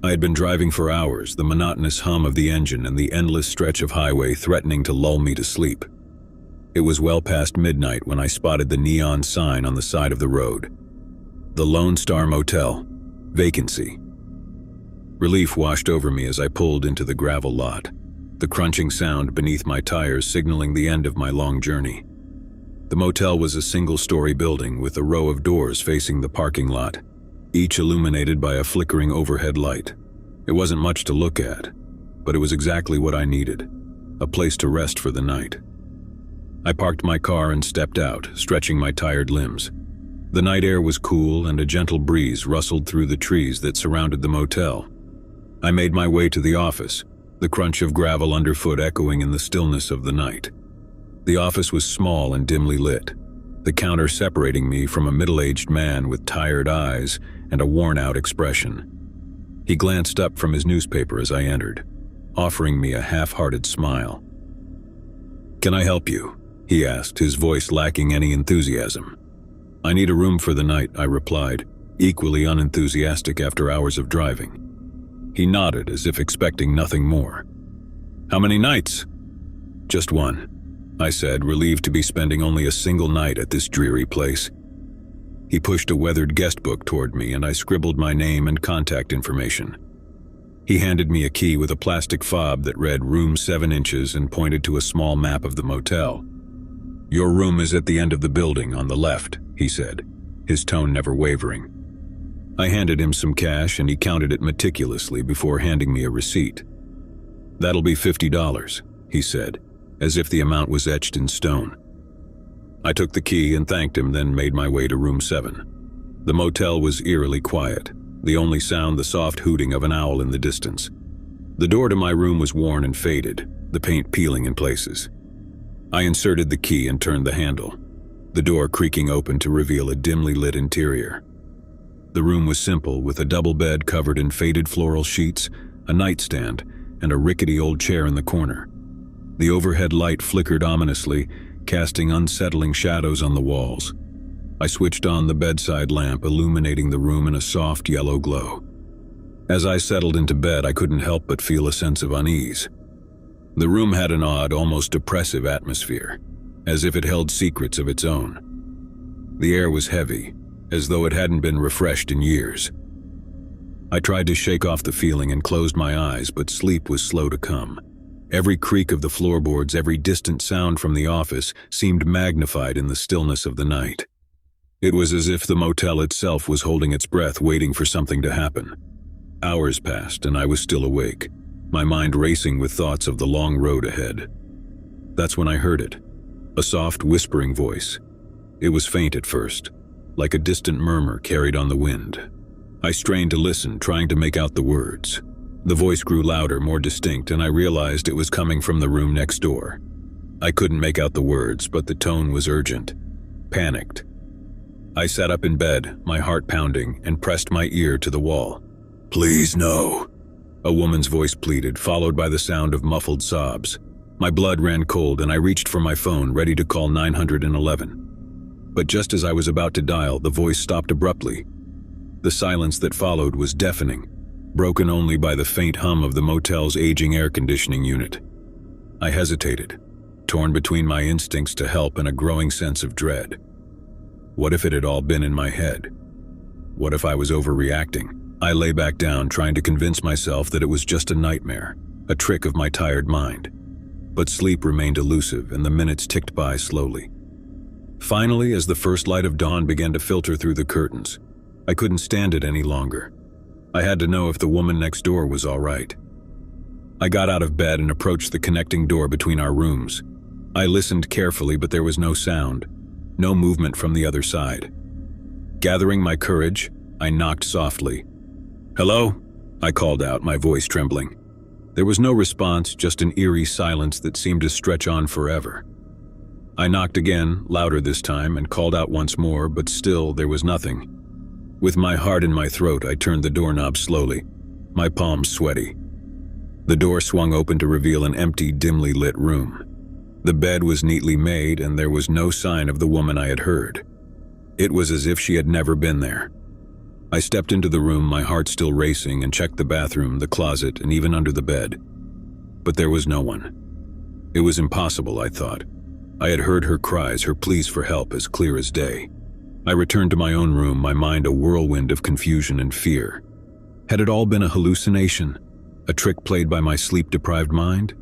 I had been driving for hours, the monotonous hum of the engine and the endless stretch of highway threatening to lull me to sleep. It was well past midnight when I spotted the neon sign on the side of the road. The Lone Star Motel. Vacancy. Relief washed over me as I pulled into the gravel lot, the crunching sound beneath my tires signaling the end of my long journey. The motel was a single-story building with a row of doors facing the parking lot, each illuminated by a flickering overhead light. It wasn't much to look at, but it was exactly what I needed, a place to rest for the night. I parked my car and stepped out, stretching my tired limbs. The night air was cool and a gentle breeze rustled through the trees that surrounded the motel. I made my way to the office, the crunch of gravel underfoot echoing in the stillness of the night. The office was small and dimly lit, the counter separating me from a middle-aged man with tired eyes and a worn-out expression. He glanced up from his newspaper as I entered, offering me a half-hearted smile. "Can I help you?" he asked, his voice lacking any enthusiasm. "I need a room for the night," I replied, equally unenthusiastic after hours of driving. He nodded as if expecting nothing more. "How many nights?" "Just one," I said, relieved to be spending only a single night at this dreary place. He pushed a weathered guest book toward me and I scribbled my name and contact information. He handed me a key with a plastic fob that read room 7 inches and pointed to a small map of the motel. "Your room is at the end of the building on the left," he said, his tone never wavering. I handed him some cash and he counted it meticulously before handing me a receipt. "That'll be $50, he said, as if the amount was etched in stone. I took the key and thanked him, then made my way to room 7. The motel was eerily quiet, the only sound the soft hooting of an owl in the distance. The door to my room was worn and faded, the paint peeling in places. I inserted the key and turned the handle, the door creaking open to reveal a dimly lit interior. The room was simple, with a double bed covered in faded floral sheets, a nightstand, and a rickety old chair in the corner. The overhead light flickered ominously, casting unsettling shadows on the walls. I switched on the bedside lamp, illuminating the room in a soft yellow glow. As I settled into bed, I couldn't help but feel a sense of unease. The room had an odd, almost oppressive atmosphere, as if it held secrets of its own. The air was heavy, as though it hadn't been refreshed in years. I tried to shake off the feeling and closed my eyes, but sleep was slow to come. Every creak of the floorboards, every distant sound from the office seemed magnified in the stillness of the night. It was as if the motel itself was holding its breath, waiting for something to happen. Hours passed and I was still awake, my mind racing with thoughts of the long road ahead. That's when I heard it, a soft whispering voice. It was faint at first, like a distant murmur carried on the wind. I strained to listen, trying to make out the words. The voice grew louder, more distinct, and I realized it was coming from the room next door. I couldn't make out the words, but the tone was urgent, panicked. I sat up in bed, my heart pounding, and pressed my ear to the wall. "Please, no," a woman's voice pleaded, followed by the sound of muffled sobs. My blood ran cold and I reached for my phone, ready to call 911. But just as I was about to dial, the voice stopped abruptly. The silence that followed was deafening, broken only by the faint hum of the motel's aging air conditioning unit. I hesitated, torn between my instincts to help and a growing sense of dread. What if it had all been in my head? What if I was overreacting? I lay back down, trying to convince myself that it was just a nightmare, a trick of my tired mind. But sleep remained elusive and the minutes ticked by slowly. Finally, as the first light of dawn began to filter through the curtains, I couldn't stand it any longer. I had to know if the woman next door was all right. I got out of bed and approached the connecting door between our rooms. I listened carefully, but there was no sound, no movement from the other side. Gathering my courage, I knocked softly. "Hello?" I called out, my voice trembling. There was no response, just an eerie silence that seemed to stretch on forever. I knocked again, louder this time, and called out once more, but still there was nothing. With my heart in my throat, I turned the doorknob slowly, my palms sweaty. The door swung open to reveal an empty, dimly lit room. The bed was neatly made, and there was no sign of the woman I had heard. It was as if she had never been there. I stepped into the room, my heart still racing, and checked the bathroom, the closet, and even under the bed. But there was no one. It was impossible, I thought. I had heard her cries, her pleas for help, as clear as day. I returned to my own room, my mind a whirlwind of confusion and fear. Had it all been a hallucination? A trick played by my sleep-deprived mind?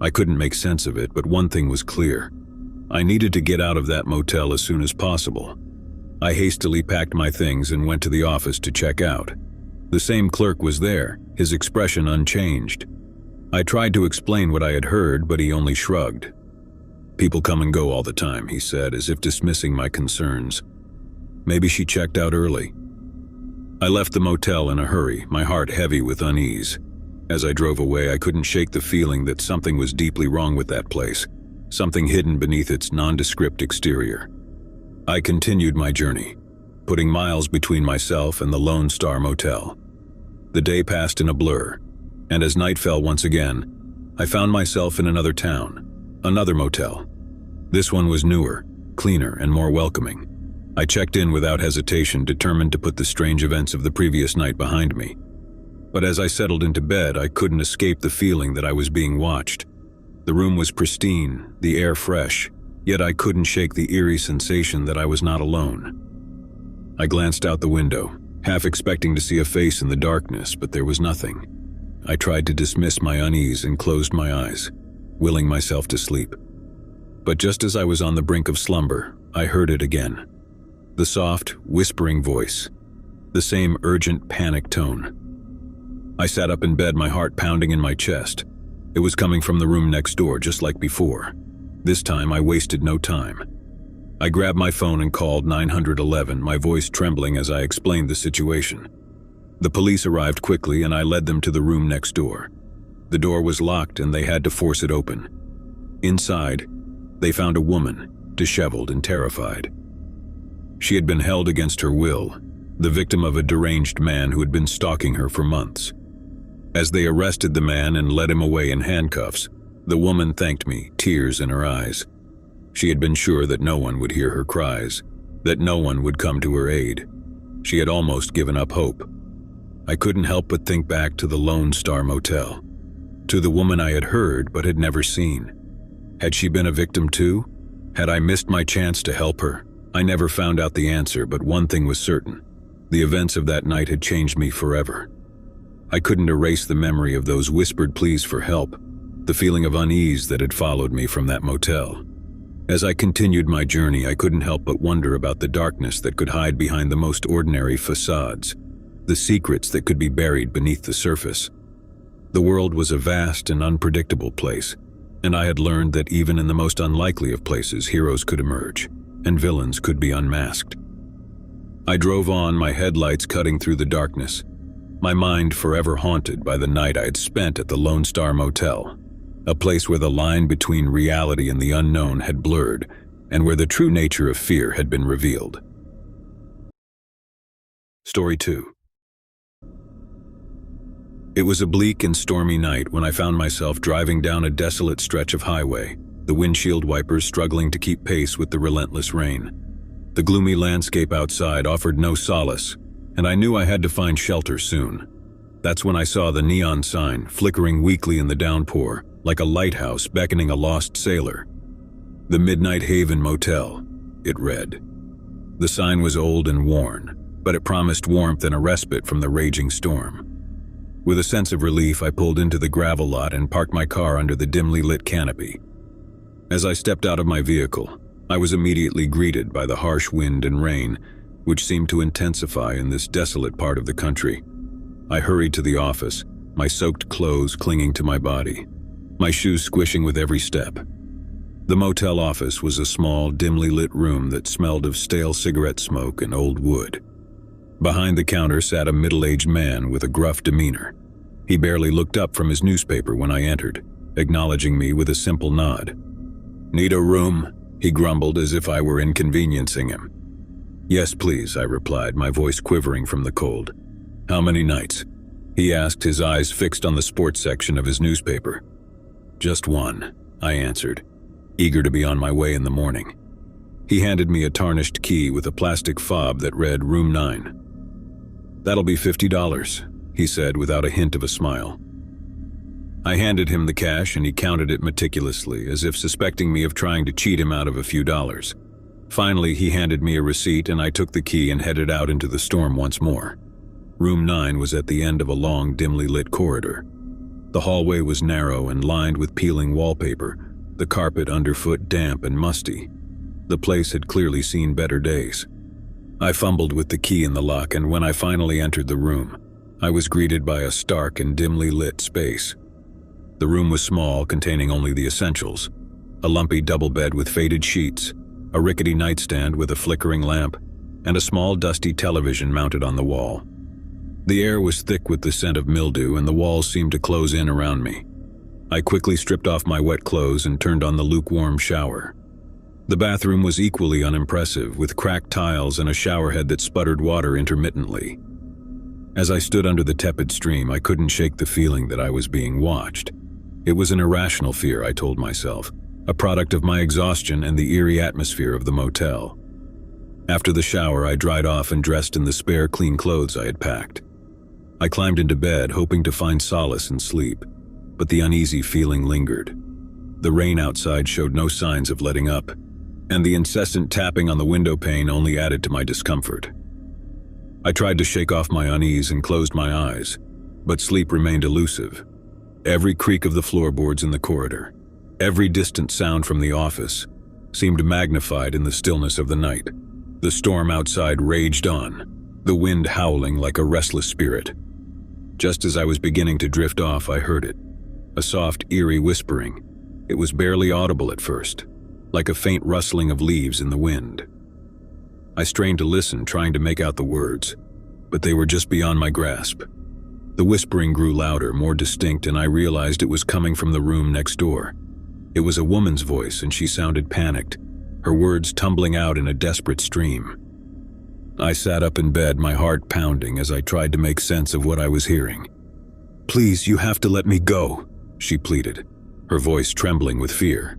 I couldn't make sense of it, but one thing was clear. I needed to get out of that motel as soon as possible. I hastily packed my things and went to the office to check out. The same clerk was there, his expression unchanged. I tried to explain what I had heard, but he only shrugged. "People come and go all the time," he said, as if dismissing my concerns. Maybe she checked out early. I left the motel in a hurry, my heart heavy with unease. As I drove away, I couldn't shake the feeling that something was deeply wrong with that place, something hidden beneath its nondescript exterior. I continued my journey, putting miles between myself and the Lone Star Motel. The day passed in a blur, and as night fell once again, I found myself in another town, another motel. This one was newer, cleaner, and more welcoming. I checked in without hesitation, determined to put the strange events of the previous night behind me. But as I settled into bed, I couldn't escape the feeling that I was being watched. The room was pristine, the air fresh, yet I couldn't shake the eerie sensation that I was not alone. I glanced out the window, half expecting to see a face in the darkness, but there was nothing. I tried to dismiss my unease and closed my eyes, willing myself to sleep. But just as I was on the brink of slumber, I heard it again. The soft, whispering voice. The same urgent, panic tone. I sat up in bed, my heart pounding in my chest. It was coming from the room next door, just like before. This time, I wasted no time. I grabbed my phone and called 911, my voice trembling as I explained the situation. The police arrived quickly, and I led them to the room next door. The door was locked, and they had to force it open. Inside, they found a woman, disheveled and terrified. She had been held against her will, the victim of a deranged man who had been stalking her for months. As they arrested the man and led him away in handcuffs, the woman thanked me, tears in her eyes. She had been sure that no one would hear her cries, that no one would come to her aid. She had almost given up hope. I couldn't help but think back to the Lone Star Motel, to the woman I had heard but had never seen. Had she been a victim too? Had I missed my chance to help her? I never found out the answer, but one thing was certain. The events of that night had changed me forever. I couldn't erase the memory of those whispered pleas for help, the feeling of unease that had followed me from that motel. As I continued my journey, I couldn't help but wonder about the darkness that could hide behind the most ordinary facades, the secrets that could be buried beneath the surface. The world was a vast and unpredictable place, and I had learned that even in the most unlikely of places, heroes could emerge, and villains could be unmasked. I drove on, my headlights cutting through the darkness, my mind forever haunted by the night I had spent at the Lone Star Motel, a place where the line between reality and the unknown had blurred, and where the true nature of fear had been revealed. Story 2. It was a bleak and stormy night when I found myself driving down a desolate stretch of highway, the windshield wipers struggling to keep pace with the relentless rain. The gloomy landscape outside offered no solace, and I knew I had to find shelter soon. That's when I saw the neon sign flickering weakly in the downpour, like a lighthouse beckoning a lost sailor. The Midnight Haven Motel, it read. The sign was old and worn, but it promised warmth and a respite from the raging storm. With a sense of relief, I pulled into the gravel lot and parked my car under the dimly lit canopy. As I stepped out of my vehicle, I was immediately greeted by the harsh wind and rain, which seemed to intensify in this desolate part of the country. I hurried to the office, my soaked clothes clinging to my body, my shoes squishing with every step. The motel office was a small, dimly lit room that smelled of stale cigarette smoke and old wood. Behind the counter sat a middle-aged man with a gruff demeanor. He barely looked up from his newspaper when I entered, acknowledging me with a simple nod. "Need a room?" he grumbled as if I were inconveniencing him. "Yes, please," I replied, my voice quivering from the cold. "How many nights?" he asked, his eyes fixed on the sports section of his newspaper. "Just one," I answered, eager to be on my way in the morning. He handed me a tarnished key with a plastic fob that read Room 9. "That'll be $50, he said without a hint of a smile. I handed him the cash and he counted it meticulously, as if suspecting me of trying to cheat him out of a few dollars. Finally, he handed me a receipt and I took the key and headed out into the storm once more. Room 9 was at the end of a long, dimly lit corridor. The hallway was narrow and lined with peeling wallpaper, the carpet underfoot damp and musty. The place had clearly seen better days. I fumbled with the key in the lock, and when I finally entered the room, I was greeted by a stark and dimly lit space. The room was small, containing only the essentials: a lumpy double bed with faded sheets, a rickety nightstand with a flickering lamp, and a small dusty television mounted on the wall. The air was thick with the scent of mildew, and the walls seemed to close in around me. I quickly stripped off my wet clothes and turned on the lukewarm shower. The bathroom was equally unimpressive, with cracked tiles and a showerhead that sputtered water intermittently. As I stood under the tepid stream, I couldn't shake the feeling that I was being watched. It was an irrational fear, I told myself, a product of my exhaustion and the eerie atmosphere of the motel. After the shower, I dried off and dressed in the spare clean clothes I had packed. I climbed into bed, hoping to find solace in sleep, but the uneasy feeling lingered. The rain outside showed no signs of letting up, and the incessant tapping on the window pane only added to my discomfort. I tried to shake off my unease and closed my eyes, but sleep remained elusive. Every creak of the floorboards in the corridor, every distant sound from the office, seemed magnified in the stillness of the night. The storm outside raged on, the wind howling like a restless spirit. Just as I was beginning to drift off, I heard it, a soft, eerie whispering. It was barely audible at first, like a faint rustling of leaves in the wind. I strained to listen, trying to make out the words, but they were just beyond my grasp. The whispering grew louder, more distinct, and I realized it was coming from the room next door. It was a woman's voice, and she sounded panicked, her words tumbling out in a desperate stream. I sat up in bed, my heart pounding as I tried to make sense of what I was hearing. "Please, you have to let me go," she pleaded, her voice trembling with fear.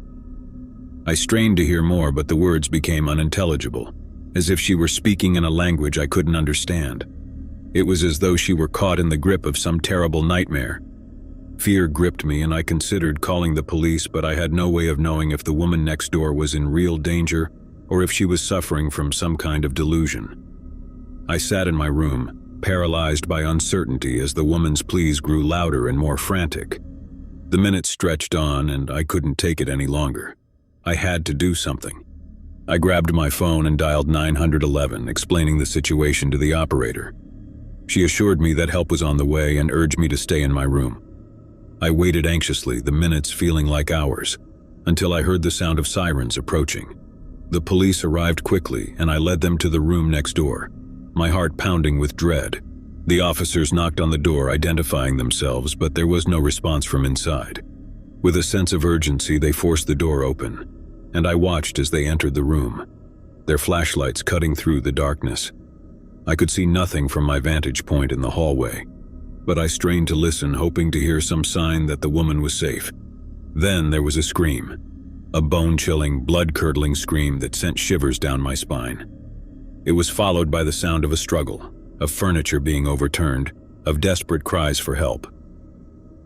I strained to hear more, but the words became unintelligible, as if she were speaking in a language I couldn't understand. It was as though she were caught in the grip of some terrible nightmare. Fear gripped me, and I considered calling the police, but I had no way of knowing if the woman next door was in real danger or if she was suffering from some kind of delusion. I sat in my room, paralyzed by uncertainty as the woman's pleas grew louder and more frantic. The minutes stretched on, and I couldn't take it any longer. I had to do something. I grabbed my phone and dialed 911, explaining the situation to the operator. She assured me that help was on the way and urged me to stay in my room. I waited anxiously, the minutes feeling like hours, until I heard the sound of sirens approaching. The police arrived quickly, and I led them to the room next door, my heart pounding with dread. The officers knocked on the door, identifying themselves, but there was no response from inside. With a sense of urgency, they forced the door open, and I watched as they entered the room, their flashlights cutting through the darkness. I could see nothing from my vantage point in the hallway, but I strained to listen, hoping to hear some sign that the woman was safe. Then there was a scream, a bone-chilling, blood-curdling scream that sent shivers down my spine. It was followed by the sound of a struggle, of furniture being overturned, of desperate cries for help.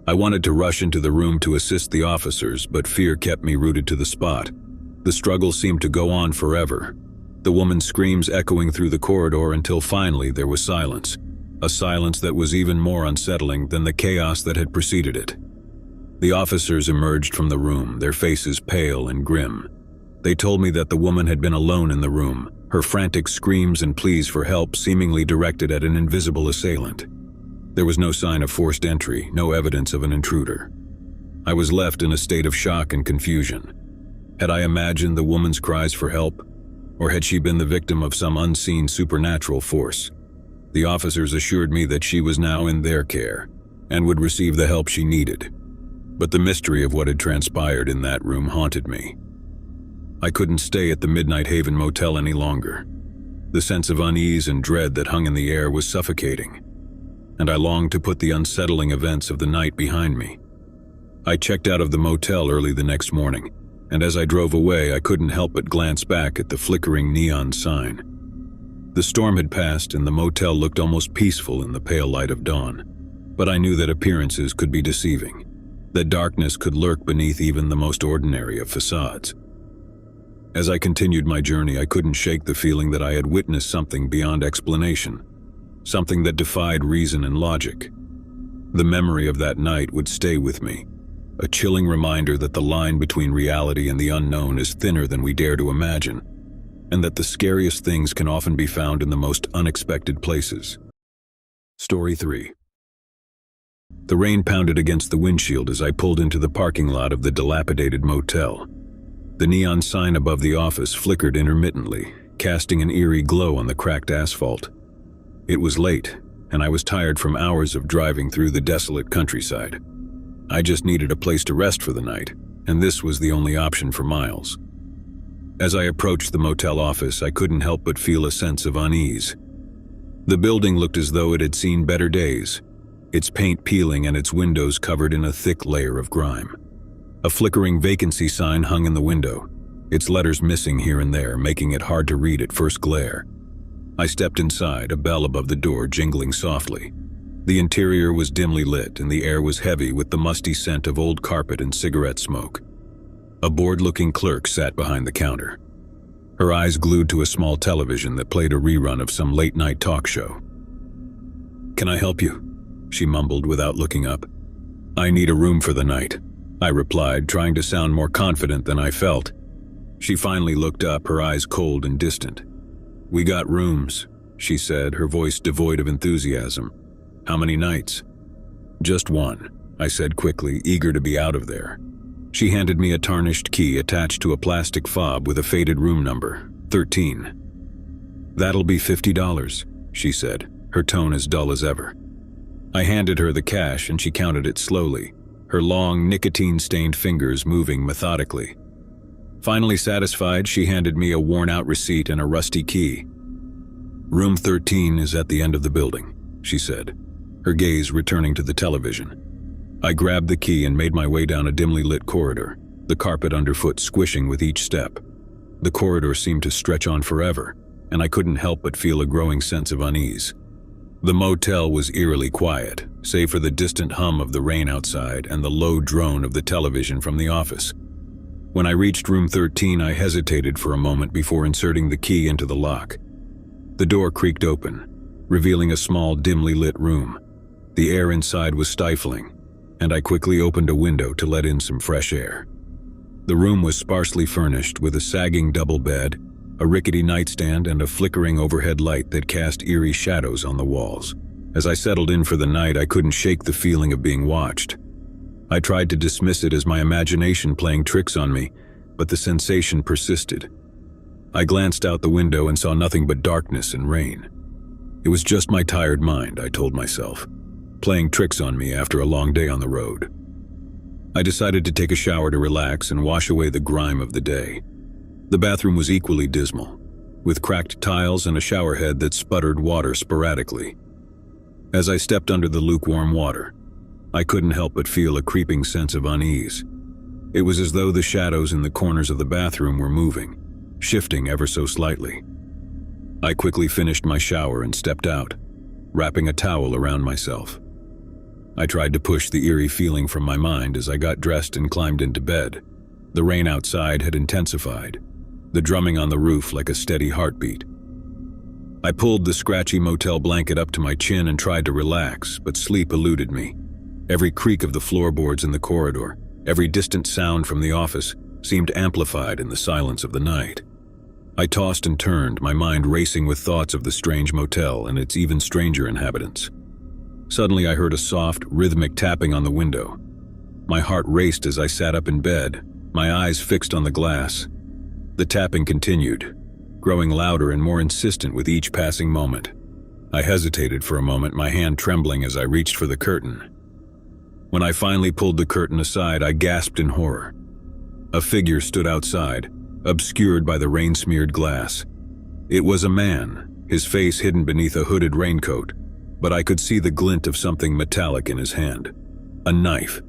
I wanted to rush into the room to assist the officers, but fear kept me rooted to the spot. The struggle seemed to go on forever, the woman's screams echoing through the corridor until finally there was silence, a silence that was even more unsettling than the chaos that had preceded it. The officers emerged from the room, their faces pale and grim. They told me that the woman had been alone in the room, her frantic screams and pleas for help seemingly directed at an invisible assailant. There was no sign of forced entry, no evidence of an intruder. I was left in a state of shock and confusion. Had I imagined the woman's cries for help, or had she been the victim of some unseen supernatural force? The officers assured me that she was now in their care and would receive the help she needed. But the mystery of what had transpired in that room haunted me. I couldn't stay at the Midnight Haven Motel any longer. The sense of unease and dread that hung in the air was suffocating, and I longed to put the unsettling events of the night behind me. I checked out of the motel early the next morning, and as I drove away, I couldn't help but glance back at the flickering neon sign. The storm had passed and the motel looked almost peaceful in the pale light of dawn. But I knew that appearances could be deceiving, that darkness could lurk beneath even the most ordinary of facades. As I continued my journey, I couldn't shake the feeling that I had witnessed something beyond explanation, something that defied reason and logic. The memory of that night would stay with me, a chilling reminder that the line between reality and the unknown is thinner than we dare to imagine, and that the scariest things can often be found in the most unexpected places. Story 3. The rain pounded against the windshield as I pulled into the parking lot of the dilapidated motel. The neon sign above the office flickered intermittently, casting an eerie glow on the cracked asphalt. It was late, and I was tired from hours of driving through the desolate countryside. I just needed a place to rest for the night, and this was the only option for miles. As I approached the motel office, I couldn't help but feel a sense of unease. The building looked as though it had seen better days, its paint peeling and its windows covered in a thick layer of grime. A flickering vacancy sign hung in the window, its letters missing here and there, making it hard to read at first glare. I stepped inside, a bell above the door jingling softly. The interior was dimly lit, and the air was heavy with the musty scent of old carpet and cigarette smoke. A bored-looking clerk sat behind the counter, her eyes glued to a small television that played a rerun of some late-night talk show. "Can I help you?" she mumbled without looking up. "I need a room for the night," I replied, trying to sound more confident than I felt. She finally looked up, her eyes cold and distant. "We got rooms," she said, her voice devoid of enthusiasm. "How many nights?" "Just one," I said quickly, eager to be out of there. She handed me a tarnished key attached to a plastic fob with a faded room number, 13. "That'll be $50, she said, her tone as dull as ever. I handed her the cash and she counted it slowly, her long, nicotine-stained fingers moving methodically. Finally satisfied, she handed me a worn-out receipt and a rusty key. "Room 13 is at the end of the building," she said, her gaze returning to the television. I grabbed the key and made my way down a dimly lit corridor, the carpet underfoot squishing with each step. The corridor seemed to stretch on forever, and I couldn't help but feel a growing sense of unease. The motel was eerily quiet, save for the distant hum of the rain outside and the low drone of the television from the office. When I reached room 13, I hesitated for a moment before inserting the key into the lock. The door creaked open, revealing a small, dimly lit room. The air inside was stifling, and I quickly opened a window to let in some fresh air. The room was sparsely furnished with a sagging double bed, a rickety nightstand, and a flickering overhead light that cast eerie shadows on the walls. As I settled in for the night, I couldn't shake the feeling of being watched. I tried to dismiss it as my imagination playing tricks on me, but the sensation persisted. I glanced out the window and saw nothing but darkness and rain. It was just my tired mind, I told myself, playing tricks on me after a long day on the road. I decided to take a shower to relax and wash away the grime of the day. The bathroom was equally dismal, with cracked tiles and a showerhead that sputtered water sporadically. As I stepped under the lukewarm water, I couldn't help but feel a creeping sense of unease. It was as though the shadows in the corners of the bathroom were moving, shifting ever so slightly. I quickly finished my shower and stepped out, wrapping a towel around myself. I tried to push the eerie feeling from my mind as I got dressed and climbed into bed. The rain outside had intensified, the drumming on the roof like a steady heartbeat. I pulled the scratchy motel blanket up to my chin and tried to relax, but sleep eluded me. Every creak of the floorboards in the corridor, every distant sound from the office, seemed amplified in the silence of the night. I tossed and turned, my mind racing with thoughts of the strange motel and its even stranger inhabitants. Suddenly I heard a soft, rhythmic tapping on the window. My heart raced as I sat up in bed, my eyes fixed on the glass. The tapping continued, growing louder and more insistent with each passing moment. I hesitated for a moment, my hand trembling as I reached for the curtain. When I finally pulled the curtain aside, I gasped in horror. A figure stood outside, obscured by the rain-smeared glass. It was a man, his face hidden beneath a hooded raincoat, but I could see the glint of something metallic in his hand. A knife.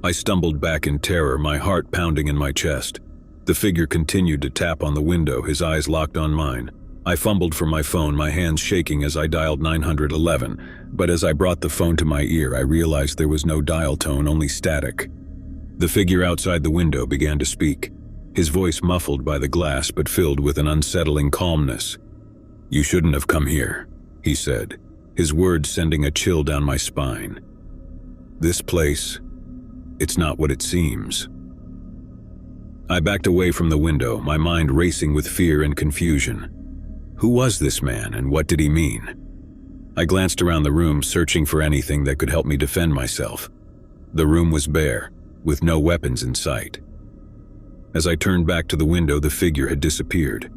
I stumbled back in terror, my heart pounding in my chest. The figure continued to tap on the window, his eyes locked on mine. I fumbled for my phone, my hands shaking as I dialed 911, but as I brought the phone to my ear, I realized there was no dial tone, only static. The figure outside the window began to speak, his voice muffled by the glass but filled with an unsettling calmness. "You shouldn't have come here," he said, his words sending a chill down my spine. "This place, it's not what it seems." I backed away from the window, my mind racing with fear and confusion. Who was this man, and what did he mean? I glanced around the room, searching for anything that could help me defend myself. The room was bare, with no weapons in sight. As I turned back to the window, the figure had disappeared.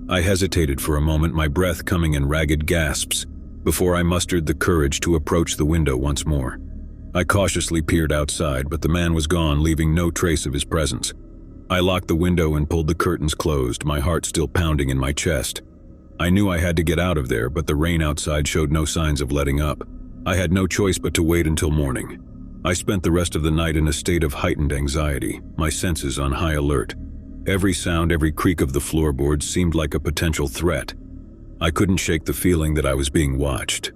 I hesitated for a moment, my breath coming in ragged gasps, before I mustered the courage to approach the window once more. I cautiously peered outside, but the man was gone, leaving no trace of his presence. I locked the window and pulled the curtains closed, my heart still pounding in my chest. I knew I had to get out of there, but the rain outside showed no signs of letting up. I had no choice but to wait until morning. I spent the rest of the night in a state of heightened anxiety, my senses on high alert. Every sound, every creak of the floorboards seemed like a potential threat. I couldn't shake the feeling that I was being watched,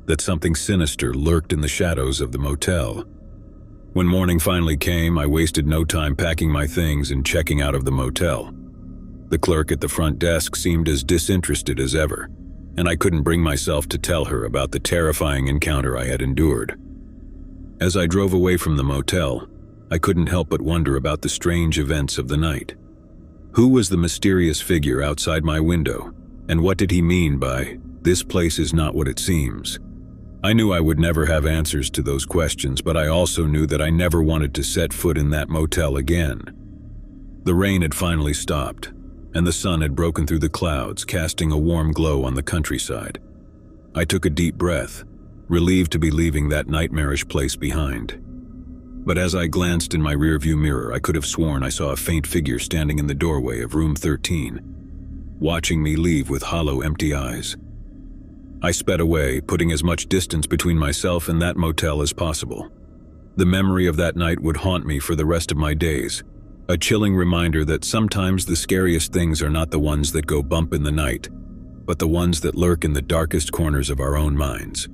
that something sinister lurked in the shadows of the motel. When morning finally came, I wasted no time packing my things and checking out of the motel. The clerk at the front desk seemed as disinterested as ever, and I couldn't bring myself to tell her about the terrifying encounter I had endured. As I drove away from the motel, I couldn't help but wonder about the strange events of the night. Who was the mysterious figure outside my window, and what did he mean by, "This place is not what it seems"? I knew I would never have answers to those questions, but I also knew that I never wanted to set foot in that motel again. The rain had finally stopped, and the sun had broken through the clouds, casting a warm glow on the countryside. I took a deep breath, relieved to be leaving that nightmarish place behind. But as I glanced in my rearview mirror, I could have sworn I saw a faint figure standing in the doorway of room 13, watching me leave with hollow, empty eyes. I sped away, putting as much distance between myself and that motel as possible. The memory of that night would haunt me for the rest of my days, a chilling reminder that sometimes the scariest things are not the ones that go bump in the night, but the ones that lurk in the darkest corners of our own minds.